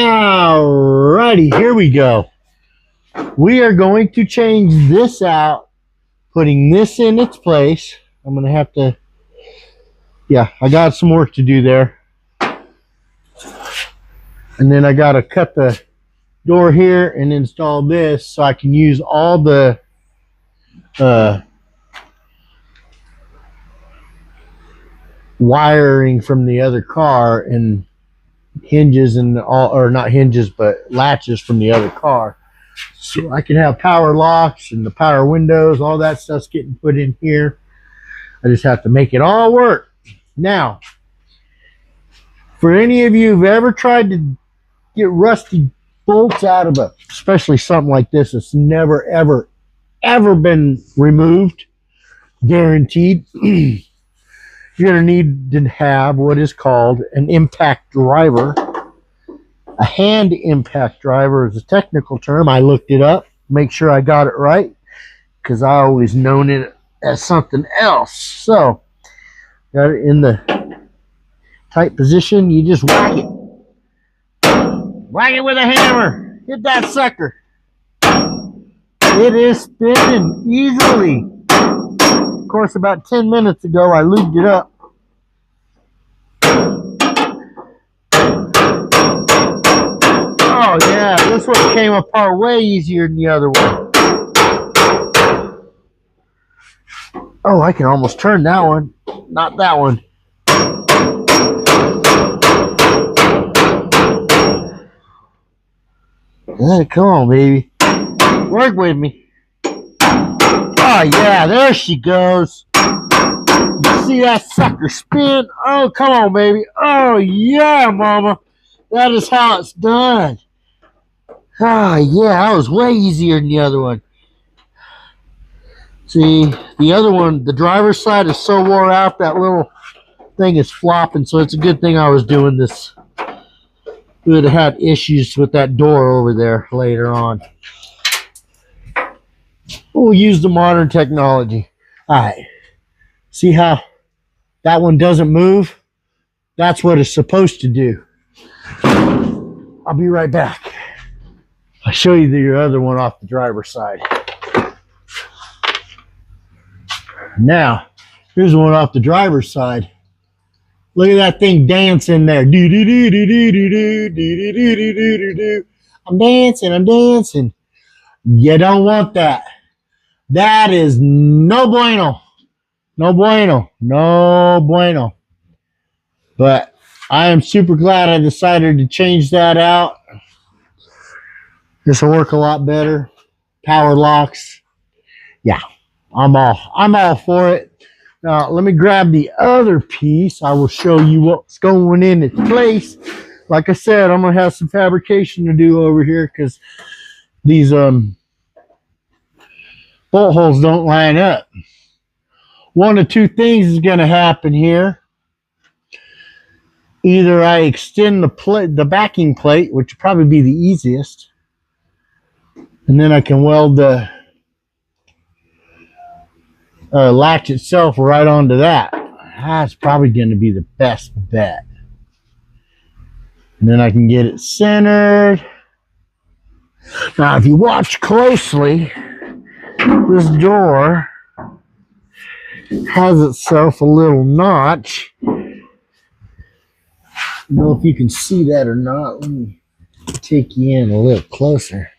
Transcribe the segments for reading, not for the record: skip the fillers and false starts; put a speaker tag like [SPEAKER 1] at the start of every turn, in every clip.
[SPEAKER 1] Alrighty, here we go. We are going to change this out, putting this in its place. I'm going to have to, yeah, I got some work to do there. And then I got to cut the door here and install this so I can use all the wiring from the other car and hinges and all, or not hinges, but latches from the other car. So I can have power locks and the power windows, all that stuff's getting put in here. I just have to make it all work. Now, for any of you who've ever tried to get rusty bolts out of a, especially something like this, it's never, ever been removed, guaranteed. You're going to need to have what is called an impact driver. A hand impact driver is a technical term. I looked it up, make sure I got it right, because I always known it as something else. So, got it in the tight position. You just whack it. Whack it with a hammer. Hit that sucker. It is spinning easily. Of course, about 10 minutes ago, I lubed it up. Oh, yeah, this one came apart way easier than the other one. Oh, I can almost turn that one. Not that one. Come on, baby. Work with me. Oh, yeah, there she goes. You see that sucker spin? Oh, come on, baby. Oh, yeah, mama. That is how it's done. Oh, yeah, that was way easier than the other one. See, the other one, the driver's side is so wore out, that little thing is flopping, so it's a good thing I was doing this. We would have had issues with that door over there later on. We'll use the modern technology. All right. See how that one doesn't move? That's what it's supposed to do. I'll be right back. I'll show you the other one off the driver's side. Now, here's one off the driver's side. Look at that thing dancing there. Do do do do do do do do do do do do. I'm dancing. I'm dancing. You don't want that. That is no bueno. No bueno. No bueno. But I am super glad I decided to change that out. This will work a lot better. Power locks. Yeah, I'm all for it. Now, let me grab the other piece. I will show you what's going in its place. Like I said, I'm going to have some fabrication to do over here because these bolt holes don't line up. One of two things is going to happen here. Either I extend the backing plate, which would probably be the easiest, and then I can weld the latch itself right onto that. That's probably going to be the best bet. And then I can get it centered. Now, if you watch closely, this door has itself a little notch. I don't know if you can see that or not. Let me take you in a little closer.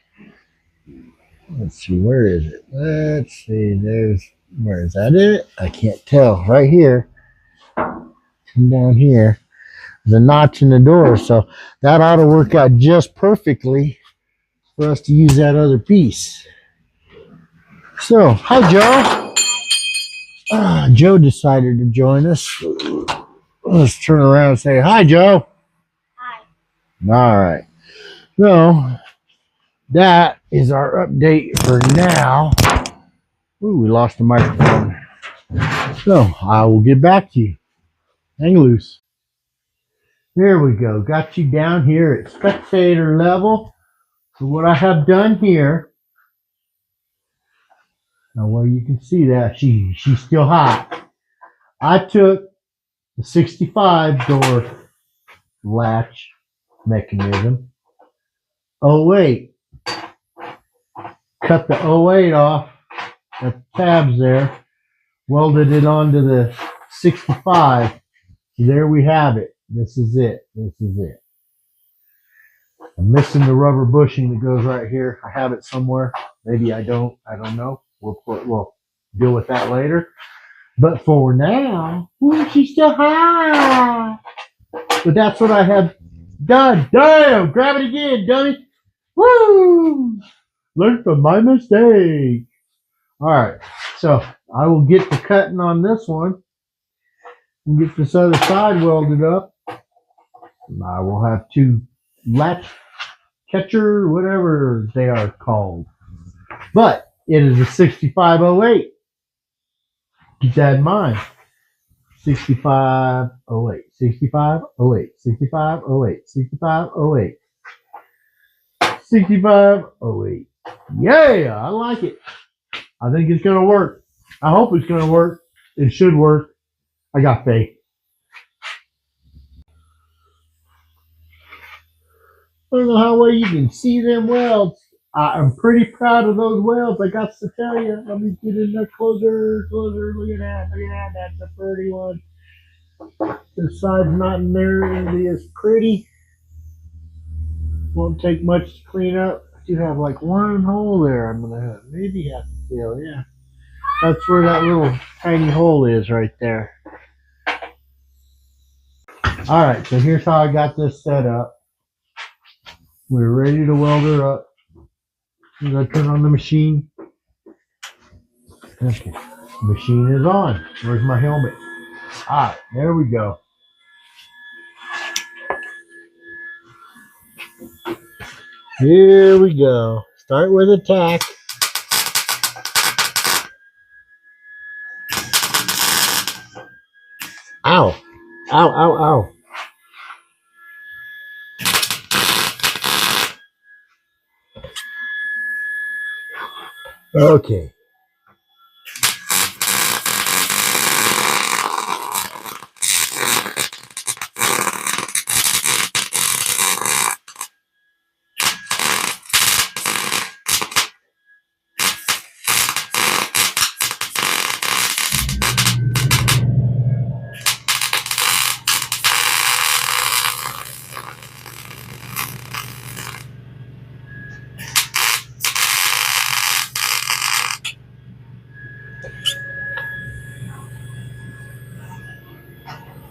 [SPEAKER 1] Let's see, where is it? Let's see, where is that it? I can't tell. Right here. And down here. There's a notch in the door, so that ought to work out just perfectly for us to use that other piece. So, hi Joe. Joe decided to join us. Let's turn around and say hi, Joe.
[SPEAKER 2] Hi.
[SPEAKER 1] All right. So, that is our update for now. Ooh, we lost the microphone. So, I will get back to you. Hang loose. There we go. Got you down here at spectator level. So what I have done here, now where you can see that, she's still hot. I took the 65 door latch mechanism 08. Cut the 08 off at the tabs there. Welded it onto the 65. There we have it. This is it. This is it. I'm missing the rubber bushing that goes right here. I have it somewhere. Maybe I don't. I don't know. We'll deal with that later. But for now, ooh, she's still high. But that's what I have done. Damn! Grab it again, dummy. Woo! Learn from my mistake. All right. So I will get the cutting on this one and get this other side welded up. I will have two latch catcher, whatever they are called. But it is a 6508. Keep that in mind. 6508, 6508, 6508, 6508, 6508. Yeah, I like it. I think it's going to work. I hope it's going to work. It should work. I got faith. I don't know how well you can see them welds. I'm pretty proud of those welds. I got to tell you. Let me get in there closer. Look at that. That's a pretty one. The side's not nearly as pretty. Won't take much to clean up. I do have like one hole there. I'm gonna maybe have to fill. Yeah, that's where that little tiny hole is right there. All right, so here's how I got this set up. We're ready to weld her up. I'm gonna turn on the machine. Okay, machine is on. Where's my helmet? All right, there we go. Here we go. Start with a tack. Ow. Ow, ow, ow. Okay.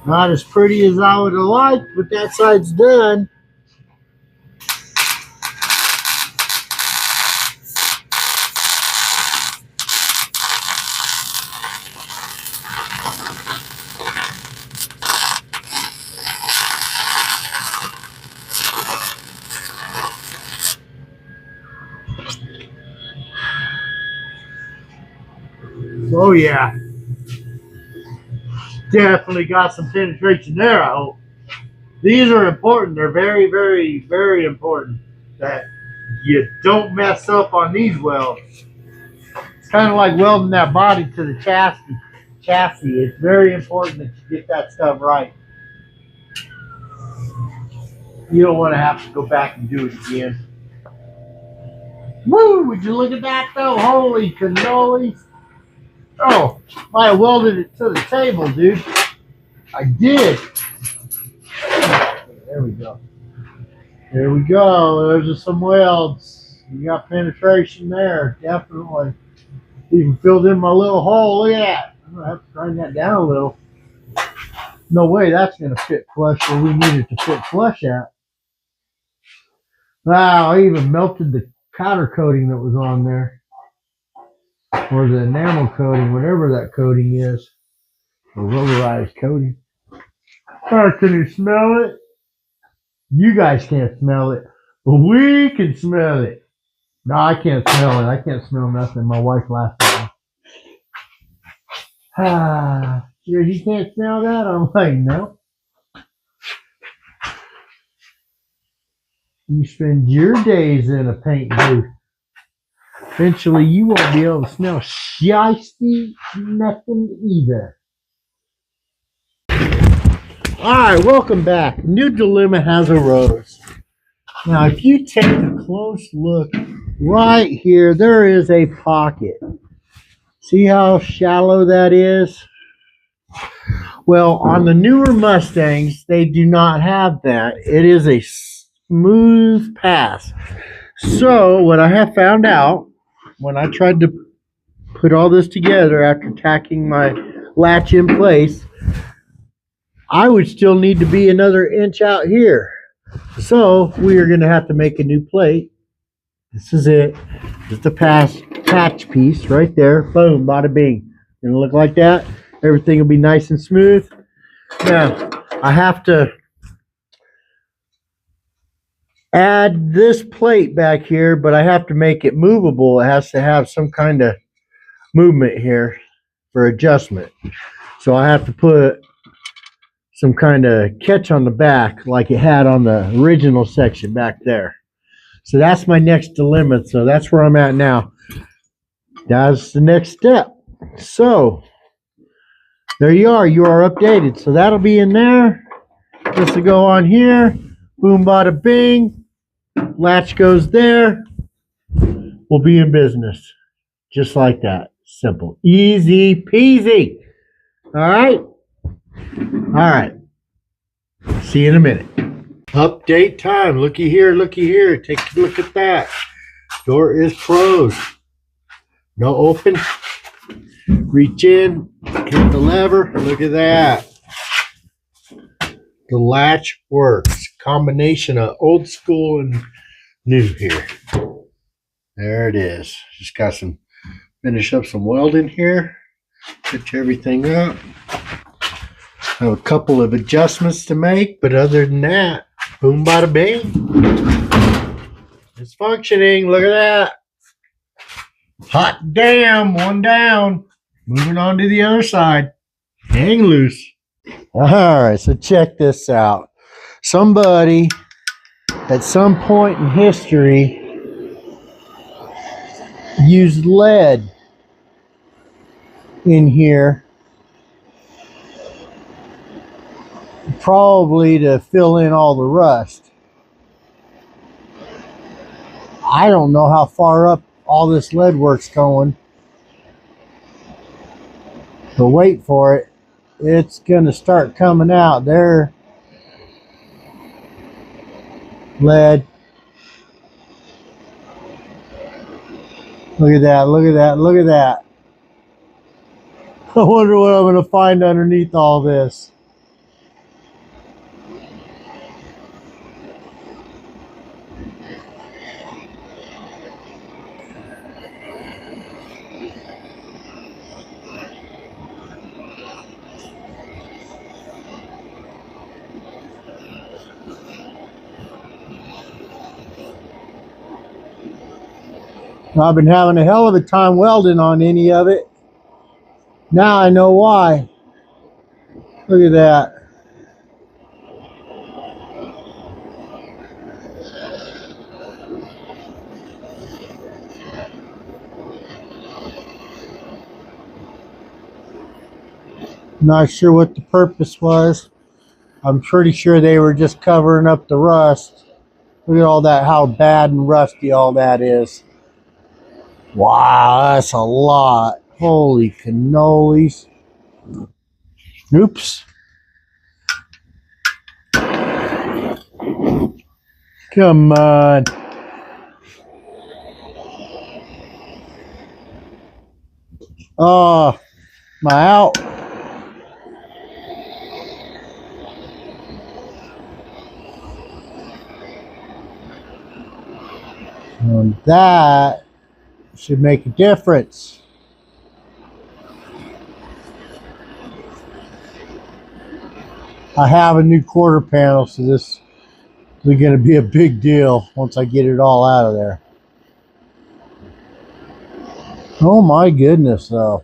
[SPEAKER 1] Not as pretty as I would have liked, but that side's done. Oh yeah. Definitely got some penetration there, I hope. These are important. They're very, very, very important that you don't mess up on these welds. It's kind of like welding that body to the chassis. It's very important that you get that stuff right. You don't want to have to go back and do it again. Woo! Would you look at that though? Holy cannolis. Oh, I might have welded it to the table, dude. I did. There we go. There we go. Those are some welds. You got penetration there, definitely. Even filled in my little hole. Look at that. I'm gonna have to grind that down a little. No way that's gonna fit flush where we need it to fit flush at. Wow, I even melted the powder coating that was on there. Or the enamel coating, whatever that coating is. The rubberized coating. Oh, can you smell it? You guys can't smell it, but we can smell it. No, I can't smell it. I can't smell nothing. My wife laughed at me. Ah, sure you can't smell that? I'm like, no. You spend your days in a paint booth. Eventually, you won't be able to smell shiesty nothing either. All right, welcome back. New dilemma has arose. Now, if you take a close look right here, there is a pocket. See how shallow that is? Well, on the newer Mustangs, they do not have that. It is a smooth pass. So, what I have found out when I tried to put all this together after tacking my latch in place, I would still need to be another inch out here. So, we are going to have to make a new plate. This is it. Just a patch piece right there. Boom, bada bing. Gonna look like that. Everything will be nice and smooth. Now, I have to add this plate back here, but I have to make it movable. It has to have some kind of movement here for adjustment. So I have to put some kind of catch on the back like it had on the original section back there. So that's my next dilemma. So that's where I'm at now. That's the next step. So there you are. You are updated. So that'll be in there. This will go on here. Boom, bada bing. Latch goes there. We'll be in business. Just like that. Simple. Easy peasy. All right. All right. See you in a minute. Update time. Looky here. Looky here. Take a look at that. Door is closed. No open. Reach in. Hit the lever. Look at that. The latch works. Combination of old school and new here. There it is. Just got some, finish up some welding here. Pitch everything up. Have a couple of adjustments to make, but other than that, boom, bada bing. It's functioning. Look at that. Hot damn, one down. Moving on to the other side. Hang loose. All right, so check this out. Somebody at some point in history used lead in here, probably to fill in all the rust. I don't know how far up all this lead work's going, but wait for it. It's going to start coming out there. Lead. Look at that, look at that, look at that. I wonder what I'm going to find underneath all this. I've been having a hell of a time welding on any of it. Now I know why. Look at that. Not sure what the purpose was. I'm pretty sure they were just covering up the rust. Look at all that, how bad and rusty all that is. Wow, that's a lot. Holy cannolis. Oops. Come on. Oh, my out. And that should make a difference. I have a new quarter panel, so this is going to be a big deal once I get it all out of there. Oh my goodness, though.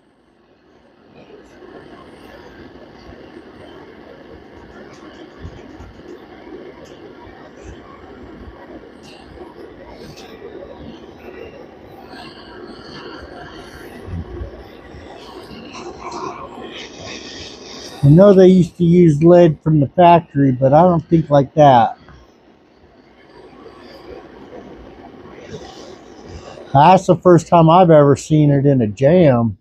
[SPEAKER 1] I know they used to use lead from the factory, but I don't think like that. That's the first time I've ever seen it in a jam.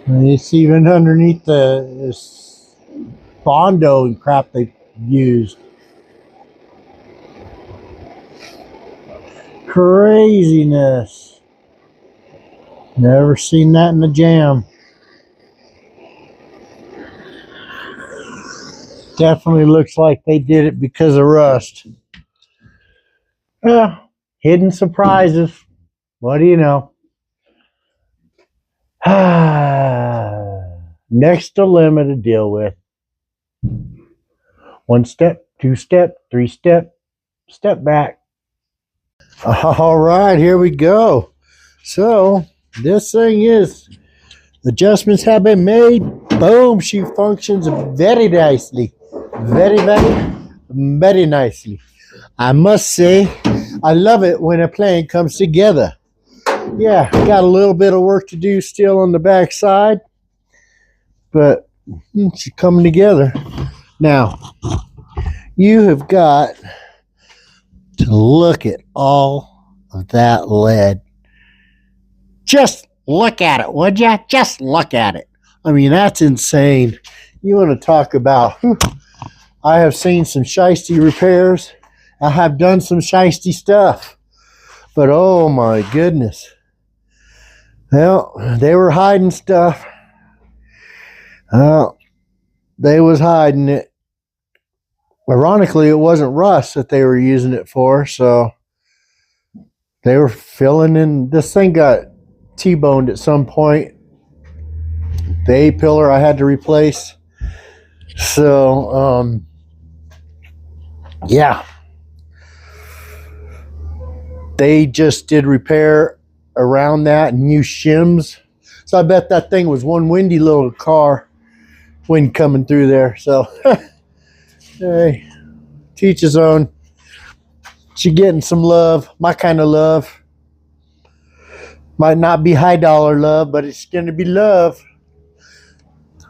[SPEAKER 1] It's even underneath this Bondo and crap they used. Craziness. Never seen that in the jam. Definitely looks like they did it because of rust. Hidden surprises. What do you know? Next dilemma to deal with. 1 step, 2 step, 3 step, step back. All right, here we go. So this thing is, adjustments have been made. Boom, she functions very nicely. Very, very, very nicely. I must say, I love it when a plane comes together. Yeah, got a little bit of work to do still on the back side, but she's coming together. Now, you have got to look at all of that lead. Just look at it, would ya? Just look at it. I mean, that's insane. You want to talk about, I have seen some shiesty repairs. I have done some shiesty stuff. But oh my goodness. Well, they were hiding stuff. They was hiding it. Ironically, it wasn't rust that they were using it for, so they were filling in. This thing got T-boned at some point. The A-pillar I had to replace. So, yeah. They just did repair around that and used shims. So I bet that thing was one windy little car, wind coming through there. So, hey, teach his own. She getting some love, my kind of love. Might not be high dollar love, but it's going to be love.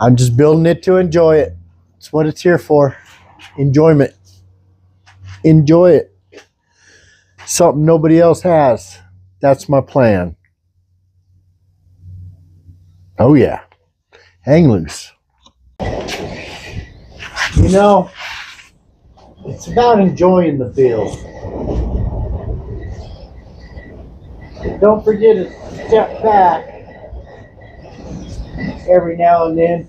[SPEAKER 1] I'm just building it to enjoy it. That's what it's here for. Enjoyment. Enjoy it. Something nobody else has. That's my plan. Oh yeah. Hang loose. You know, it's about enjoying the build. Don't forget to step back every now and then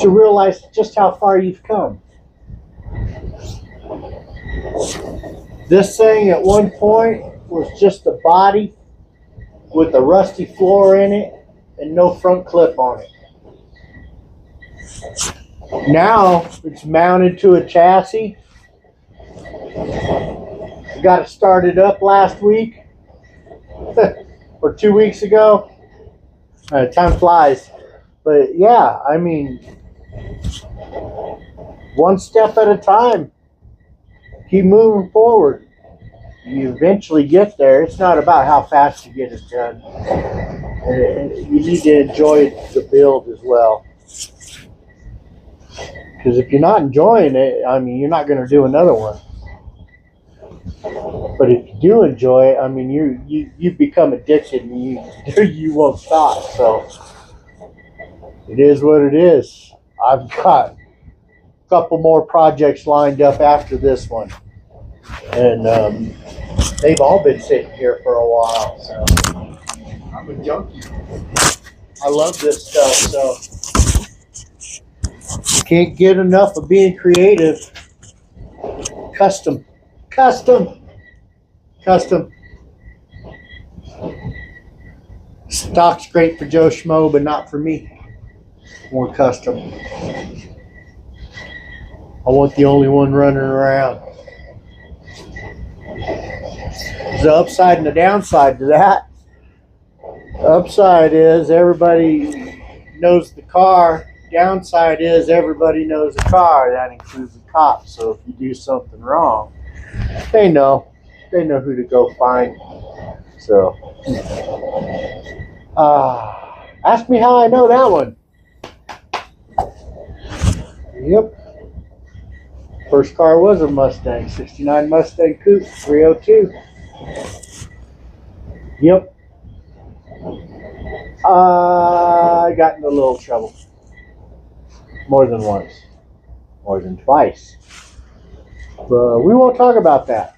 [SPEAKER 1] to realize just how far you've come. This thing at one point was just a body with a rusty floor in it and no front clip on it. Now it's mounted to a chassis. I got it started up last week or 2 weeks ago. Time flies. But yeah, I mean, one step at a time. Keep moving forward. You eventually get there. It's not about how fast you get it done. You need to enjoy the build as well. Because if you're not enjoying it, I mean, you're not going to do another one. But if you do enjoy it, I mean, you become addicted and you won't stop. So it is what it is. I've got a couple more projects lined up after this one, and they've all been sitting here for a while. So I'm a junkie. I love this stuff, so can't get enough of being creative. Custom, custom, custom. Stock's great for Joe Schmo, but not for me. More custom. I want the only one running around. The upside and the downside to that. The upside is everybody knows the car. Downside is everybody knows the car. That includes the cops. So if you do something wrong, they know. They know who to go find. So, ask me how I know that one. Yep. First car was a Mustang, 69 Mustang Coupe, 302. Yep. I got in a little trouble. More than once. More than twice. But we won't talk about that.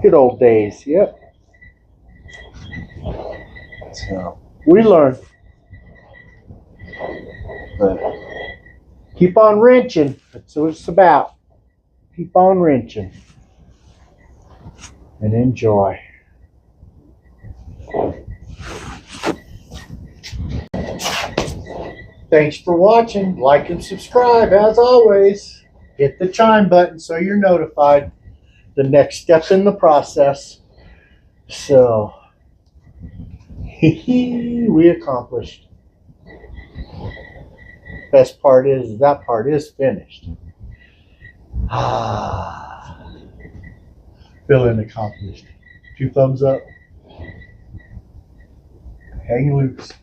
[SPEAKER 1] Good old days, yep. So, we learn. But keep on wrenching. That's what it's about. Keep on wrenching. And enjoy. Thanks for watching. Like and subscribe as always. Hit the chime button so you're notified the next step in the process. So, we accomplished. Best part is that part is finished. Feeling accomplished. 2 thumbs up. Hang loose.